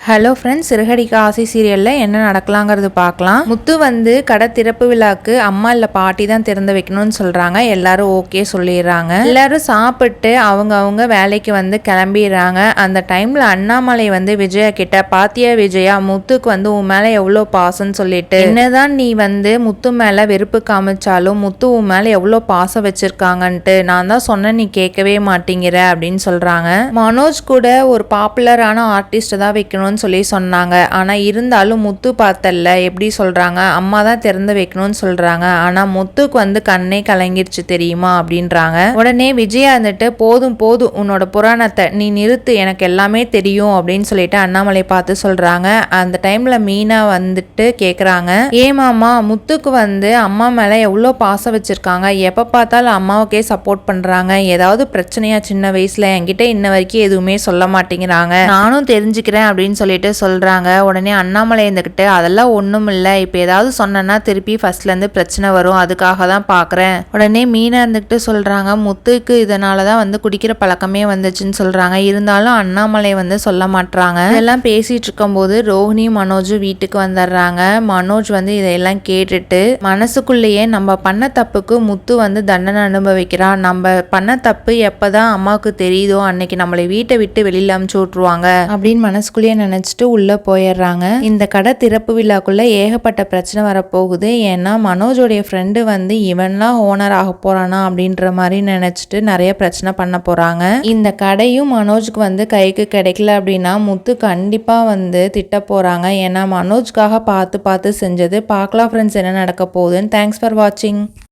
Hello friends, சிறுகடிக்க ஆசை சீரியலில் என்ன நடக்கலாங்கிறது பார்க்கலாம். முத்து வந்து கடை திறப்பு விழாக்கு அம்மா இல்லை பாட்டி தான் திறந்து வைக்கணும்னு சொல்கிறாங்க. எல்லாரும் ஓகே சொல்லிடுறாங்க. எல்லாரும் சாப்பிட்டு அவங்க வேலைக்கு வந்து கிளம்பிடுறாங்க. அந்த டைமில் அண்ணாமலை வந்து விஜயா கிட்ட, பாத்தியா விஜயா, முத்துக்கு வந்து உன் மேலே எவ்வளோ பாசம்னு சொல்லிட்டு, என்னதான் நீ வந்து முத்து மேலே வெறுப்பு காமிச்சாலும் முத்து உன் மேலே எவ்வளோ பாசம் வச்சிருக்காங்கன்ட்டு நான் தான் சொன்னேன், நீ கேட்கவே மாட்டேங்கிற அப்படின்னு சொல்கிறாங்க. மனோஜ் கூட ஒரு பாப்புலரான ஆர்டிஸ்ட்டை தான் வைக்கணும் சொல்லி சொன்னாங்க. ஆனா இருந்தாலும் முத்து பார்த்தல்ல எப்படி சொல்றாங்க, அம்மா தான் திறந்து வைக்கணும்னு சொல்றாங்க. ஆனா முத்துக்கு வந்து கண்ணே கலங்கிருச்சு தெரியுமா அப்படின்றாங்க. உடனே விஜயா வந்துட்டு, போதும் போதும் உன்னோட புராணத்தை நீ நிறுத்து, எனக்கு எல்லாமே தெரியும் அப்படின்னு சொல்லிட்டு அண்ணாமலை பார்த்து சொல்றாங்க. அந்த டைம்ல மீனா வந்துட்டு கேக்குறாங்க, ஏமாமா முத்துக்கு வந்து அம்மா மேல எவ்வளோ பாசம் வச்சிருக்காங்க, எப்ப பார்த்தாலும் அம்மாவுக்கே சப்போர்ட் பண்றாங்க, ஏதாவது பிரச்சனையா சின்ன வயசுல, என்கிட்ட இன்ன வரைக்கும் எதுவுமே சொல்ல மாட்டேங்கிறாங்க, நானும் தெரிஞ்சுக்கிறேன் அப்படின்னு சொல்லிட்டு சொல்றாங்க. உடனே அண்ணாமலை இருந்துகிட்டு, அதெல்லாம் ஒண்ணும் இல்லை, இப்போ ஏதாவது சொன்னா திருப்பி ஃபர்ஸ்ட்ல இருந்து பிரச்சனை வரும், அதுக்காக தான் பாக்குறேன். உடனே மீனா இருந்துகிட்டு சொல்றாங்க, முத்துக்கு இதனாலதான் வந்து குடிக்கிற பழக்கமே வந்துச்சுன்னு சொல்றாங்க. இருந்தாலும் அண்ணாமலை வந்து சொல்ல மாட்டாங்க. இதெல்லாம் பேசிட்டு இருக்கும் போது ரோஹிணி மனோஜ் வீட்டுக்கு வந்துடுறாங்க. மனோஜ் வந்து இதெல்லாம் கேட்டுட்டு மனசுக்குள்ளேயே, நம்ம பண்ண தப்புக்கு முத்து வந்து தண்டனை அனுபவிக்கிறான், நம்ம பண்ண தப்பு எப்பதான் அம்மாவுக்கு தெரியுதோ அன்னைக்கு நம்மளை வீட்டை விட்டு வெளியில அமுச்சு விட்டுருவாங்க அப்படின்னு மனசுக்குள்ளேயே நினைச்சிட்டு உள்ள போயிடுறாங்க. இந்த கடை திறப்பு விழாக்குள்ள ஏகப்பட்ட பிரச்சனை வரப்போகுது. ஏன்னா மனோஜோடைய ஃப்ரெண்டு வந்து இவன்லாம் ஓனர் ஆக போறானா அப்படின்ற மாதிரி நினைச்சிட்டு நிறைய பிரச்சனை பண்ண போறாங்க. இந்த கடையும் மனோஜ்க்கு வந்து கைக்கு கிடைக்கல அப்படின்னா முத்து கண்டிப்பா வந்து திட்ட போறாங்க. ஏன்னா மனோஜ்காக பார்த்து பார்த்து செஞ்சது. பார்க்கலாம் ஃப்ரெண்ட்ஸ் என்ன நடக்க போகுதுன்னு. தேங்க்ஸ் ஃபார் வாட்சிங்.